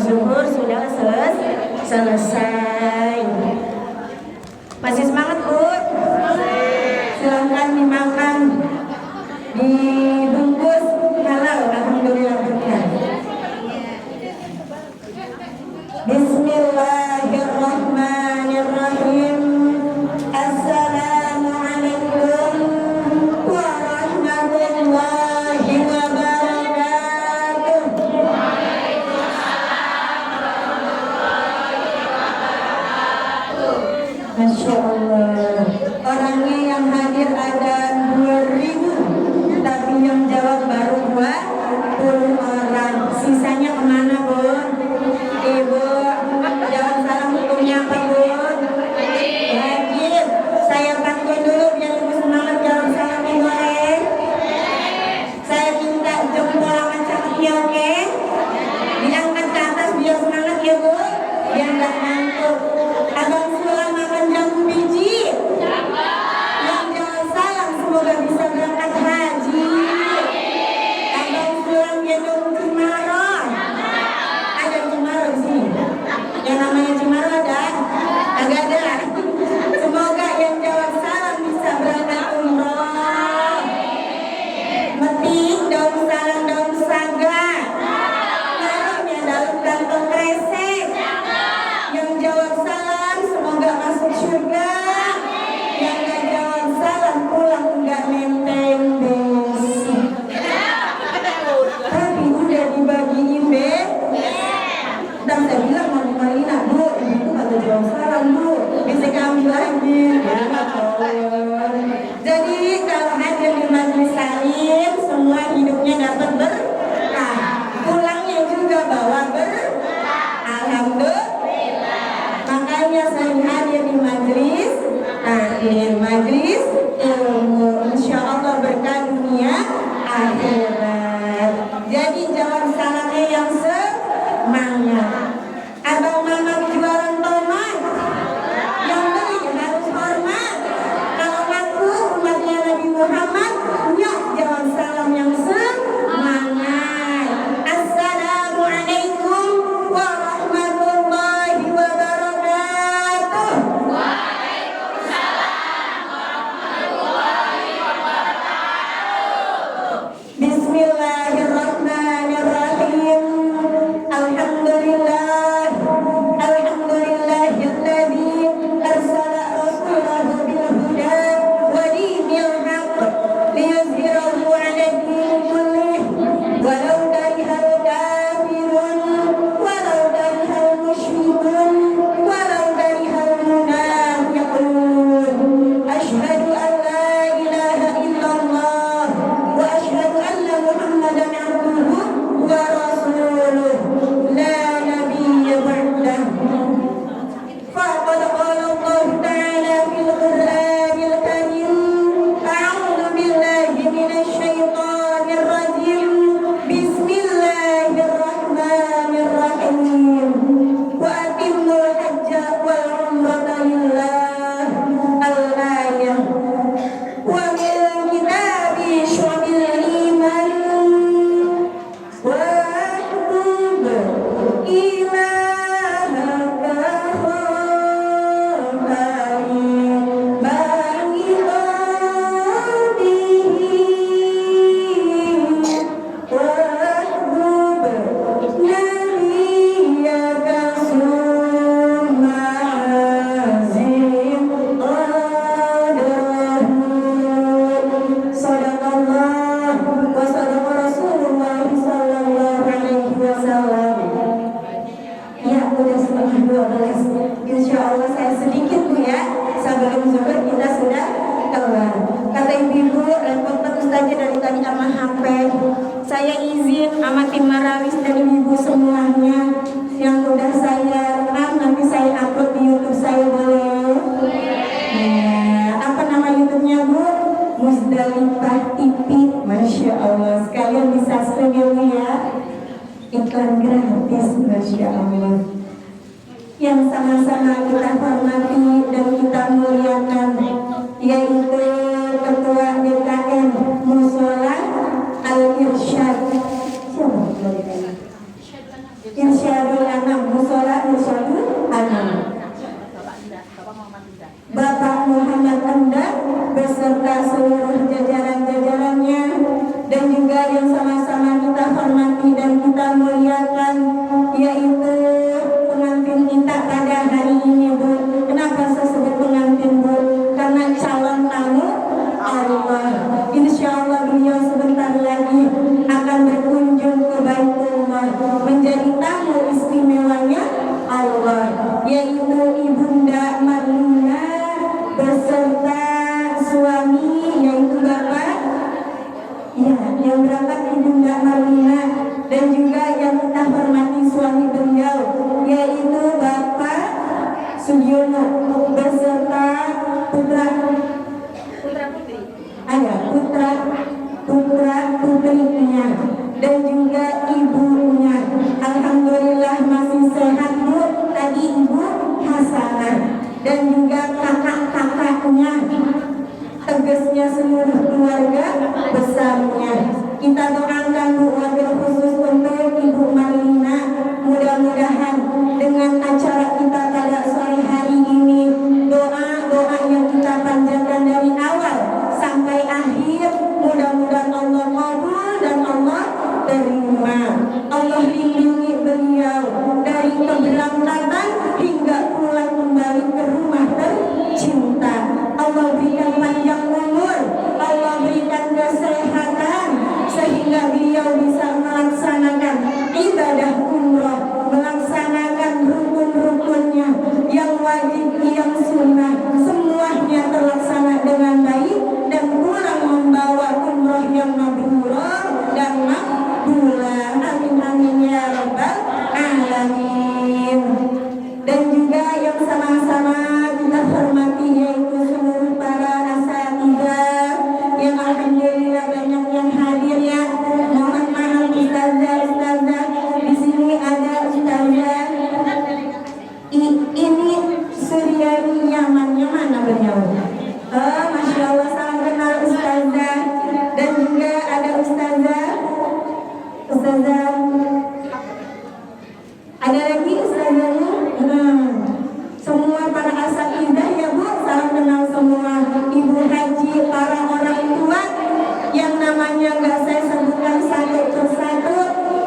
zuhur sudah selesai. Masih semangat Bu? Silahkan dimakan, dibungkus halal, alhamdulillah berkah. Bismillahirrahmanirrahim. Assalamualaikum warahmatullahi wabarakatuh. Masya Allah. Orangnya yang hadir ada 2.000, tapi yang jawab baru 20 orang. Sisanya kemana Bu? Ibu, jawab salam hukumnya apa Bu? Wajib. Saya bantuin dulu biar lebih semangat jawab salamnya, boleh? Saya minta jempol akan cakepnya, oke? Diangkat ke atas biar semangat ya Bu, biar nggak ngantuk. Abang Sulam makan jambu biji. Yang jawab salam semoga bisa berangkat haji. Abang Sulam gendong Cimaron. Ada Cimaron di sini. Yang namanya Cimaron ada? Agak ada. Semoga yang jawab salam bisa berangkat umroh. Metik daun salam daun saga. Taruhnya dalam kantong kresek. Yang jawab salam semoga masuk surga. Yang gak jawab salam pulang enggak nenteng besi. Tapi udah dibagiin be. Dan saya bilang mau Marina, Bu, ibu kagak jawab salam Bu, bisa ambil lagi. Jadi kalau hadir di majelis salim, semua hidupnya dapat berkah. Pulangnya juga bawa berkah. Alhamdulillah. Makanya saya hadir di majelis taklim, majelis ilmu, insya Allah berkah dunia akhirat. Jadi jawab salamnya yang semangat. Abang mama jualan tomat, yang beli harus hormat. Kalau ngaku umatnya Nabi Muhammad, nyok jawab salam yang semangat. Assalamualaikum warahmatullahi wabarakatuh. Bismillahirrahmanirrahim. Alhamdulillah, alhamdulillahilladzi arsala rasulahu bil huda wa dinil haqq liyuzhirahu 'ala din kullih walau karihal kafirun walau karihal musyrikun walau karihal munafiqun. Asyhadu an la ilaha illallah wa asyhadu anna Muhammadan 'abduhu wa rasuluh la nabiyya ba'dahu. Faqad qala Allah ta'ala fil Qur'anil Karim, a'udzu billahi minasy syaithanir rajim. Bismillahirrahmanirrahim. Wa atimmul hajja wal umrata lillah. Al-ayah. Wa min kitabi syu'abil iman waktub ilahaka khotami bagi qadihi waktub nabiyaka summa azim qadrahu. Sadaqallah wa sadaqa Rasulullah sallallahu alaihi wasallam. Ya, udah setengah 12. Insya Allah saya sedikit Bu ya. Sebelum zuhur kita sudah keluar. Kata ibu-ibu, repot ustaznya dari tadi sama HP. Saya izin sama tim Marawis dan ibu semuanya yang udah saya rekam nanti saya upload di YouTube saya, boleh? Apa nama YouTube-nya Bu? Musdalifah TV. Masya Allah, sekalian di subscribe ya Bu ya. Iklan gratis, Masya Allah. Yang sama-sama kita hormati dan kita muliakan, yaitu Ketua DKM Musola Al-Irsyad. Siapa? Irsyadul Anam, Musola Irsyadul Anam. Bapak Muhammad Endah beserta seluruh jajaran-jajarannya dan juga yang sama-sama kita hormati dan kita muliakan, yaitu pengantin kita pada hari ini, Bu. Kenapa saya sebut pengantin, Bu? Karena calon tamu Allah. Insya Allah beliau sebentar lagi akan berkunjung ke Baitullah, menjadi tamu istimewanya Allah, yaitu Ibunda Marlina beserta suami, yaitu Bapak yang berangkat Ibunda Marlina, dan juga yang kita hormati suami beliau, yaitu Bapak Sugiono beserta putra putrinya dan juga ibunya. Alhamdulillah masih sehat, Bu. Tadi Ibu Hasanah dan juga kakak-kakaknya, tegasnya seluruh keluarga besarnya. Kita doakan, Bu, wabil khusus untuk Ibu Marlina, mudah-mudahan dengan acara kita pada sore hari ini, doa-doa yang kita panjatkan dari awal sampai akhir, mudah-mudahan Allah kabul dan Allah terima. Allah lindungi beliau dari keberangkatan hingga pulang kembali ke rumah tercinta. Allah berikan panjang umur, Allah berikan kesehatan, sehingga beliau bisa melaksanakan ibadah umroh, melaksanakan rukun-rukunnya, yang wajib, yang sunnah, semuanya terlaksana dengan baik dan pulang membawa umroh yang mabrurah dan makbulah. Amin amin ya rabbal alamin. Dan juga yang sama-sama kita hormati, yaitu seluruh para asatidzah yang alhamdulillah banyak yang hadir, ya. Mohon maaf ustazah. Di sini ada ustazah ini Suryani Yamannya, mana beliau? Masya Allah, salam kenal ustazah. Dan juga ada ustazah ada lagi ustazahnya. Semua para asatidzah, ya, Bu, salam kenal semua. Ibu Haji, para orang tua yang namanya nggak saya sebutkan satu persatu,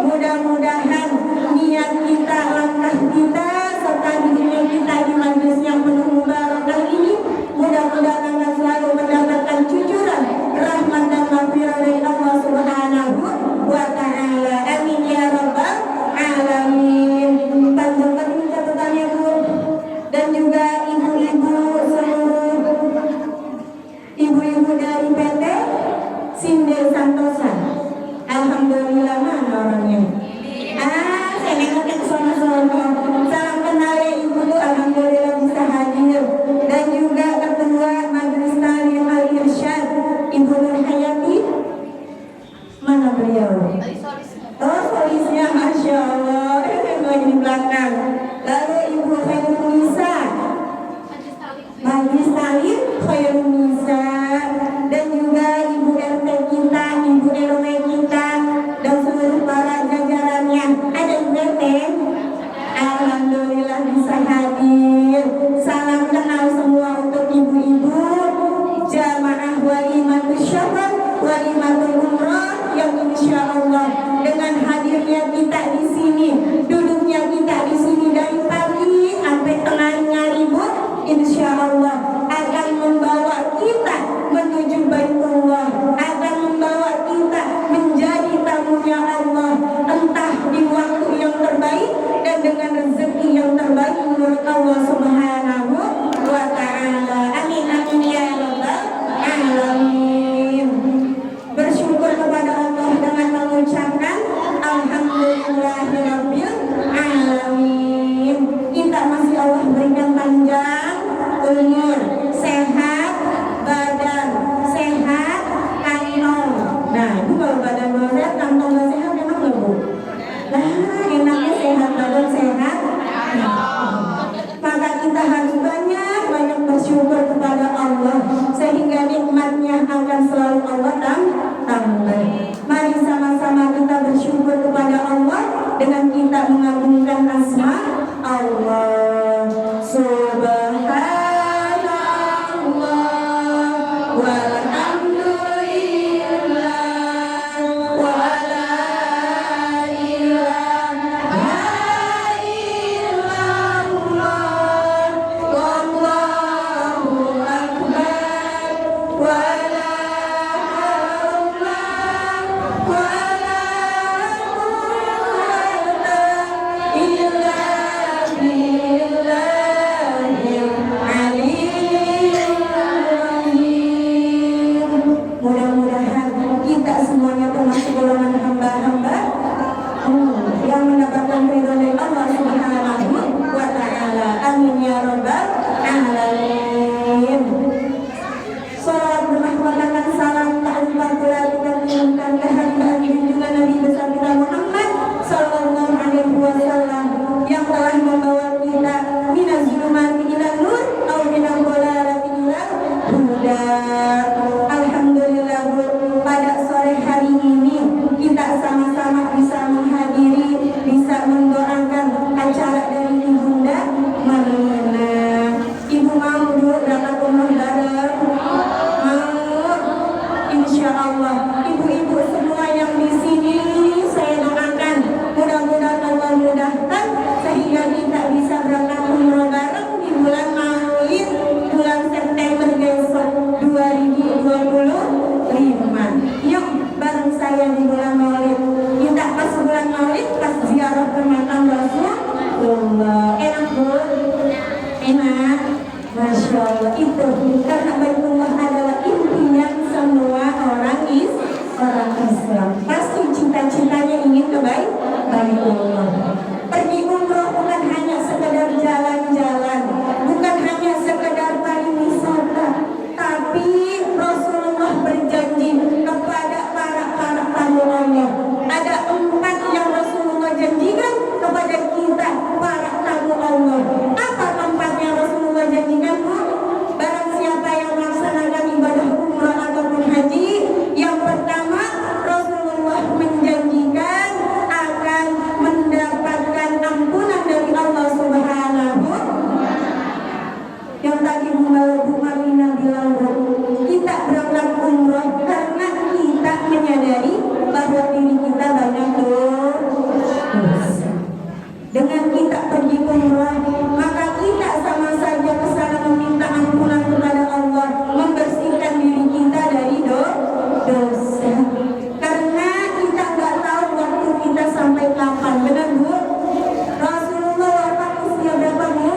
mudah-mudahan niat kita, langkah kita, serta dirinya kita di majelis yang penuh mubarakah ini, mudah-mudahan akan selalu mendapatkan cucuran rahmat dan maghfirah dari Allah Subhanahu wa Ta'ala. Amin ya rabbal alamin. Mudah-mudahan kita semuanya termasuk golongan hamba-hamba yang mendapatkan ridho dari Allah Subhanahu wa Ta'ala. Amin ya rabbal alamin. Salawat bermahmudkan salam tak lupa pula kita kirimkan ke hamba junjungan Nabi besar kita Muhammad sallallahu alaihi wasallam yang telah membawa kita minaz zulumati ilal nur atau minal dhalalati ilal huda. Alhamdulillah pada sore hari ini kita sama-sama bisa menghadiri, bisa mendoakan acara dari Ibunda Marlina. Ibu mau dulu berangkat umroh bareng? Mau? Insya Allah. Ibu-ibu semua yang di sini saya doakan mudah-mudahan Allah mudahkan sehingga kita bisa berangkat umroh bareng di bulan Maulid bulan September besok 2025. Yuk bareng saya di bulan Maulid. Kita pas bulan Maulid pas ziarah ke makam Rasulullah. Enak bu? Enak. Masya Allah itu karena Baitullah adalah impian semua orang Islam. Pasti cita-citanya ingin ke Baitullah. Pergi umroh bukan hanya sekedar jalan-jalan, bukan hanya sekedar pariwisata, tapi Rasulullah berjanji kepada para tamu Allah. Ada 4 yang Rasulullah janjikan kepada kita para tamu Allah. Apa 4 yang Rasulullah janjikan bu? Barang siapa yang melaksanakan ibadah umrah ataupun haji, yang pertama Rasulullah menjanjikan akan mendapatkan ampunan dari Allah Subhanahu. Yang tadi Bu Marlina bilang bu, kita berangkat umrah karena kita menyadari bahwa diri kita banyak dosa. Dengan kita pergi umrah, maka kita sama saja kesana meminta ampunan kepada Allah, membersihkan diri kita dari dosa. Karena kita nggak tahu waktu kita sampai kapan, benar bu? Rasulullah wafat usia berapa bu?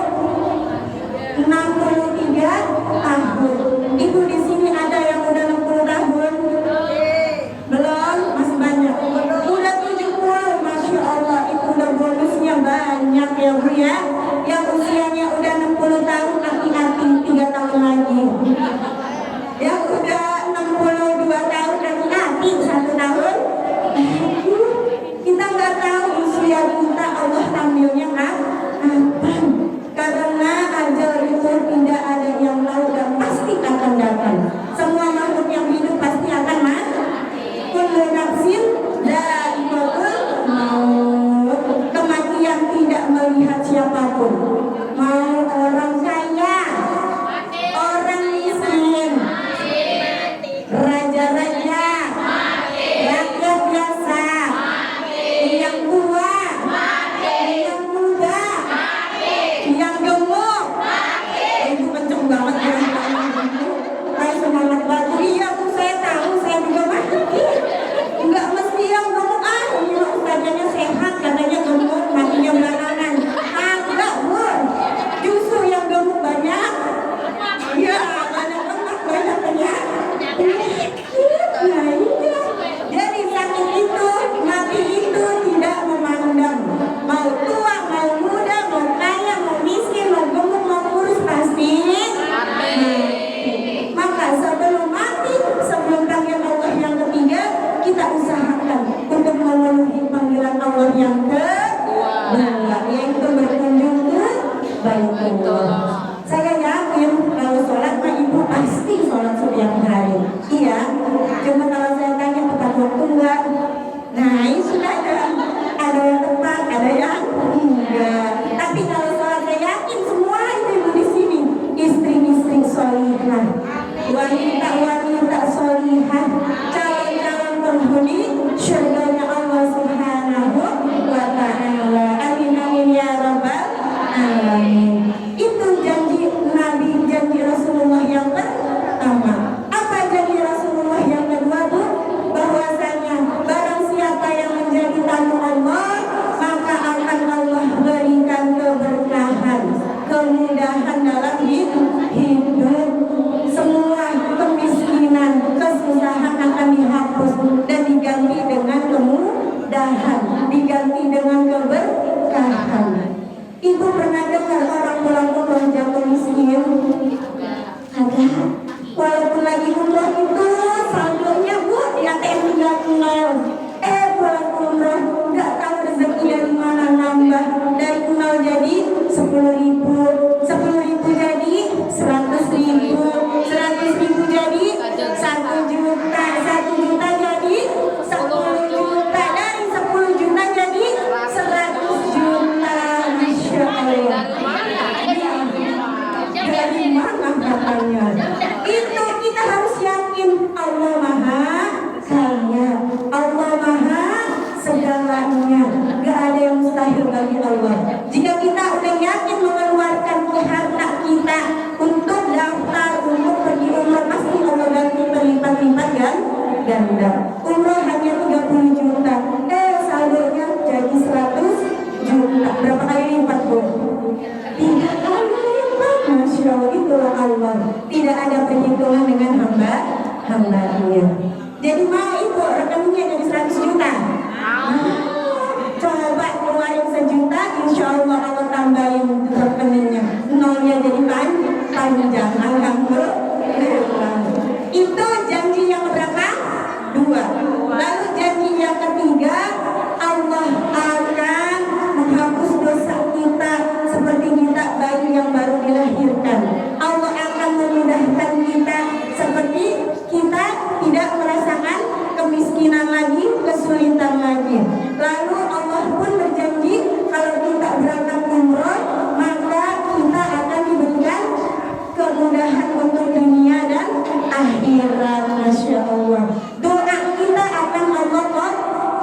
63 tahun. Ibu di sini ada yang udah 60 tahun? Belum? Masih banyak. Udah 70, Masya Allah. Itu udah bonusnya banyak ya bu ya. Yang usianya udah 60 tahun, hati-hati 3 tahun lagi. Yang udah 62 tahun, hati-hati 1 tahun. Kita nggak tahu usia kita Allah ambilnya kapan. Karena ajal itu tidak ada yang tahu dan pasti akan datang. Semua makhluk yang hidup pasti akan mati. Kullu nafsin dha'iqatul maut. Kematian tidak melihat siapapun. Mau orang kaya, orang miskin, raja-raja, rakyat biasa, yang tua, yang muda, yang gemuk. Itu kenceng banget ya. Kayak semangat batu. Iya tuh saya tahu, saya juga mati. Enggak mesti yang gemuk ini ustazanya sehat katanya gemuk matinya belakangan. Enggak bu, justru yang gemuk banyak. Iya banyak lemak, banyak penyakit. Nah iya. Jadi sakit itu, mati itu tidak memandang. Mau tua, mau muda, mau kaya, mau miskin, mau gemuk, mau kurus pasti. Maka sebelum mati, sebelum panggil Allah yang ketiga, kita usahakan untuk memenuhi panggilan Allah yang kedua, yaitu berkunjung ke Baitullah. Saya yakin kalau sholat mah ibu pasti sholat setiap hari. Iya, cuma kalau saya tanya tepat waktu enggak. Nah ini sudah ada yang tepat, ada yang enggak. Tapi kalau sholat saya yakin semua ibu di sini istri-istri sholihah, wanita-wanita sholihah, calon-calon penghuni syurganya Allah Subhanahu wa Ta'ala. Amin amin ya rabbal alamin. Itu Ibu pernah dengar orang pulang umroh jatuh miskin? Ada. Walaupun lagi umroh itu saldonya bu di ATM tinggal 0. Pulang umroh nggak tahu rezeki dari mana nambah, dari 0 jadi 10.000, 10.000 jadi 100.000, 100.000 jadi 1 juta, 1 juta jadi 10 juta, dari 10 juta jadi 100 juta. Masya Allah. Dari mana katanya? Itu kita harus yakin Allah Maha Kaya, Allah Maha segalanya, gak ada yang mustahil bagi Allah. Jika kita udah yakin mengeluarkan harta kita untuk daftar, untuk pergi umroh, pasti Allah ganti berlipat-lipat kan? Ganda. Umroh hanya 30 juta, saldonya jadi 100 juta. Berapa kali lipat bu? 3 kali lipat. Masya Allah, itulah Allah. Tidak ada perhitungan dengan hamba-hambanya. Jadi mau ibu rekeningnya jadi 100 juta. Coba keluarin 1 juta, insya Allah Allah tambahin rekeningnya. Nolnya jadi panjang. Alhamdulillah. Itu janji yang berapa? 2. Lalu janji yang ketiga, Allah akan menghapus dosa kita seperti kita bayi yang baru dilahirkan. Allah akan memudahkan kita seperti kita tidak merasakan kemiskinan lagi, kesulitan lagi. Lalu Allah pun berjanji kalau kita berangkat umroh, maka kita akan diberikan kemudahan untuk dunia dan akhirat. Masya Allah. Doa kita akan Allah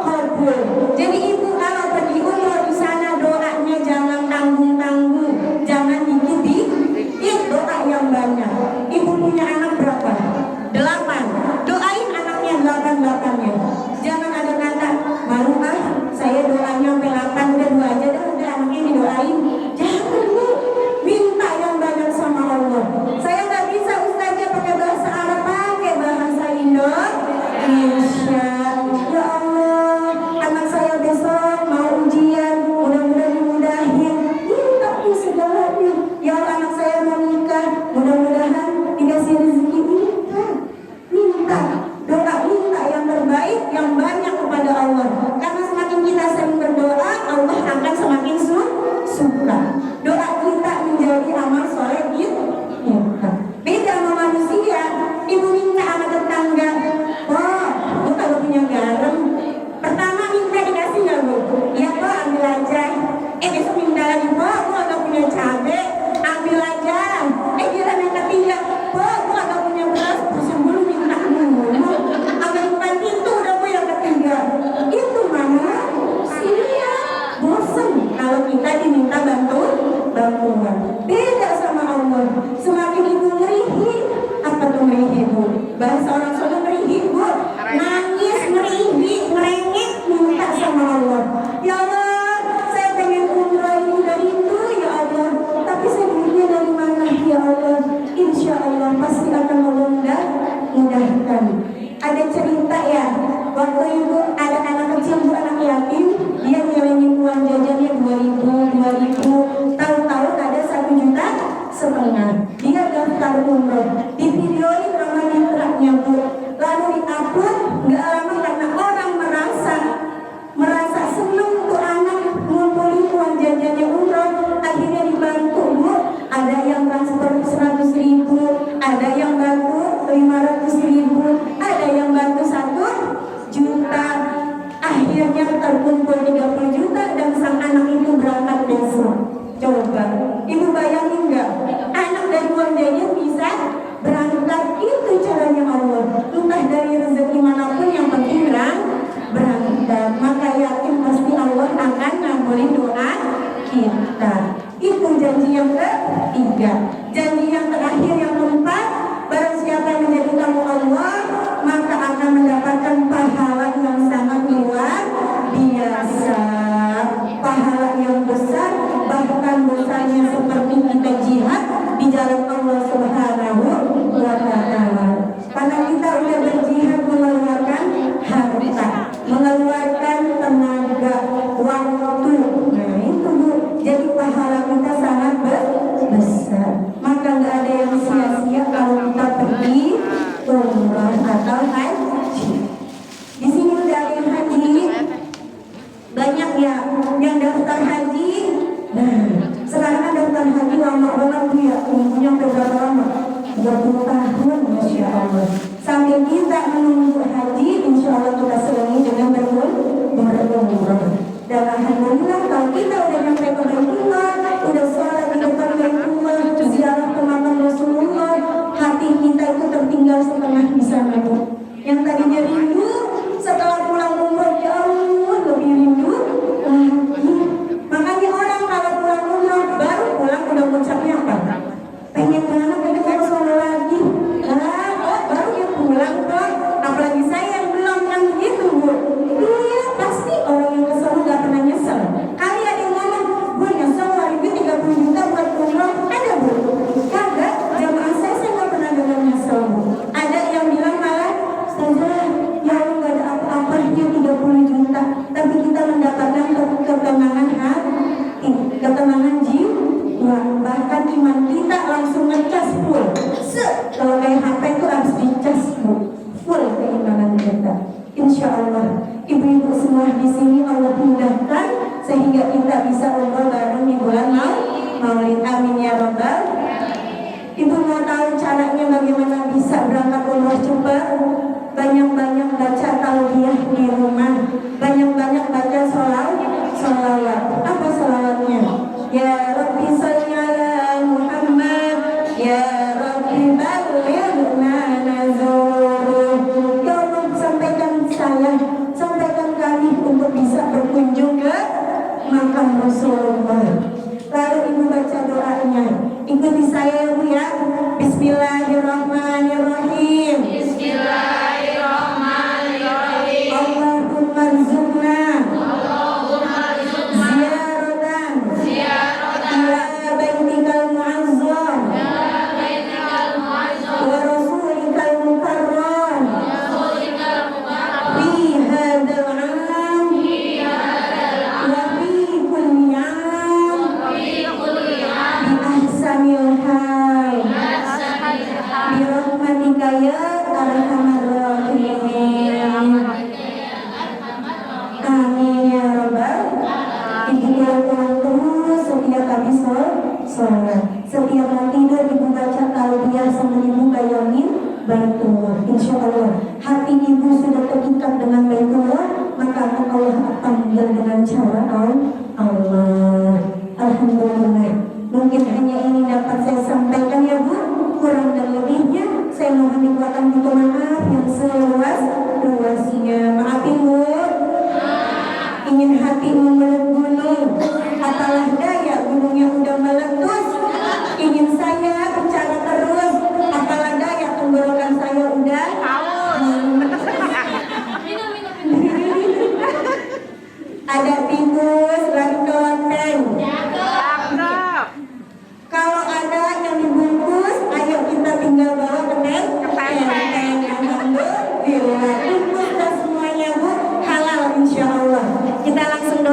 kabul. Jadi ibu kalau pergi umroh di sana doanya jangan tanggung-tanggung, jangan dikit-dikit, doa yang banyak. Ibu punya anak berapa? 8. Doain anaknya 8-8-nya. Jangan ada kata malu saya doanya sampai 8, udah 2 aja dah, udah anaknya didoain. Jangan bu, minta yang banyak sama Allah. Saya nggak bisa ustazah pakai bahasa Arab, pakai bahasa Indonesia. Ya Allah, anak saya besok mau ujian, mudah-mudahan dimudahin. Minta pun segalanya. Ya Allah, anak saya mau nikah, mudah-mudahan dikasih rezeki. Minta doa, minta yang terbaik, yang banyak kepada Allah. Karena semakin kita sering berdoa, Allah akan semakin suka. Doa kita menjadi amal soleh kita. Beda sama manusia. Ibu minta sama tetangga, oh, bu kalau punya garam, pertama minta dikasih nggak bu? Iya pak, ambil aja. Besok minta lagi, pak, bu agak punya cabe, ambil aja. Giliran yang ketiga, pak, bu agak punya beras, sebelum minta mulu. Agak bukan itu udah bu yang ketiga. Itu mana? Sia, bosan kalau kita diminta bantuan. Beda sama Allah. Semakin ibu ngerihi, apa tuh ngerihi bu? Bahasa orang Sunda ngerihi bu, nangis, ngerihi, ngerengek, minta sama Allah. Ya Allah, saya pengen umrah ini dari itu ya Allah, tapi saya duitnya dari mana ya Allah? Insya Allah pasti akan mudahkan. Ada cerita ya, waktu itu ada anak kecil bu, anak yatim, dia nyelengin uang jajannya 2.000, tahu-tahu ada 1,5 juta. Dia daftar umroh, di videoin sama mitraknya bu, lalu diupload. Nggak lama karena orang merasa seneng tuh anak ngumpulin uang jajannya umroh, akhirnya dibantu bu. Ada yang transfer 100.000, ada yang bantu 500.000, ada yang bantu 1 juta. Akhirnya terkumpul 30 juta dan sang anak itu berangkat besok. Coba ibu bayangin nggak, anak dari uang jajan bisa berangkat. Itu caranya Allah. Entah dari rezeki manapun, yang penting berangkat. Maka yakin pasti Allah akan ngabulin doa kita. Itu janji yang ketiga. Janji yang terakhir, yang keempat, barang siapa yang menjadi tamu Allah, maka akan mendapatkan pahala yang sangat luar biasa, pahala yang besar, bahkan dosanya seperti kita jihad di jalan Allah Subhanahu wa Ta'ala. Karena kita udah berjihad mengeluarkan harta, mengeluarkan tenaga, waktu. Nah itu bu, Jadi pahala kita sangat besar. Maka nggak ada yang sia-sia kalau kita pergi umrah atau haji. Di sini udah ada yang haji, banyak ya yang daftar haji. Nah, sekarang kan daftar haji lama banget tuh ya, umurnya berapa lama? 20 tahun, Masya Allah. Sambil kita menunggu haji, insya Allah kita selingi dengan berumrah. Dan alhamdulillah kalau kita udah nyampe ke Baitullah, udah sholat di depan Baitullah, ziarah ke makam Rasulullah, hati kita itu tertinggal setengah di sana, Bu. Yang tadinya rindu, setelah pulang umroh jauh lebih rindu. Makanya orang kalau pulang umroh baru pulang udah ngucapnya apa? Pengen banget ketemu Rasulullah lagi. Baru dia pulang kok. Apalagi saya yang belum yang begitu, Bu. Iya, pasti orang yang kesel nggak pernah nyesel. Kali ada yang ngomong, gue nyesel 30 juta buat umroh. Ada, Bu? Kagak. Jamaah saya nggak pernah dengar nyesel, Bu. Ada yang bilang malah, Ustazah, ya Allah nggak ada apa-apa dia 30 juta, tapi kita mendapatkan ketenangan hati, ketenangan jiwa, bahkan iman kita langsung ngecas full. Kalau kayak HP itu harus dicas full keimanan kita. Insya Allah, ibu-ibu semua di sini Allah mudahkan sehingga kita bisa umroh bareng di bulan Maulid. Amin ya Rabbal. Ibu mau tahu caranya bagaimana bisa berangkat umroh cepat? Banyak-banyak baca talbiyah di rumah, banyak-banyak baca sholawat. Apa sholawatnya? Ya Rabbi sholli ala Muhammad, ya Rabbi ballighna nazuru. Ya Allah, sampaikan kami untuk bisa berkunjung ke makam Rasulullah. Lalu ibu baca doanya, ikuti saya ya Bu ya. Bismillahirrahmanirrahim. Allahumma rzuqna ziyaratan ila baitikal mu'azzam wa rasulikal mukarram fi hadzal 'am wa fi kulli 'am bi ahsanil hal bi rahmatika ya arhamar rahimin. Amin ya Rabbal. Ibu ulang terus setiap habis sholat, setiap mau tidur ibu baca talbiyah sambil ibu bayangin Baitullah. Insya Allah hati ibu sudah terikat dengan Baitullah, maka Allah akan panggil dengan cara Allah. Alhamdulillah. Mungkin hanya ini dapat saya sampaikan ya Bu. Kurang dan lebihnya saya mohon dikuatkan minta maaf yang seluas-luasnya. Maafin Bu. Ingin hatimu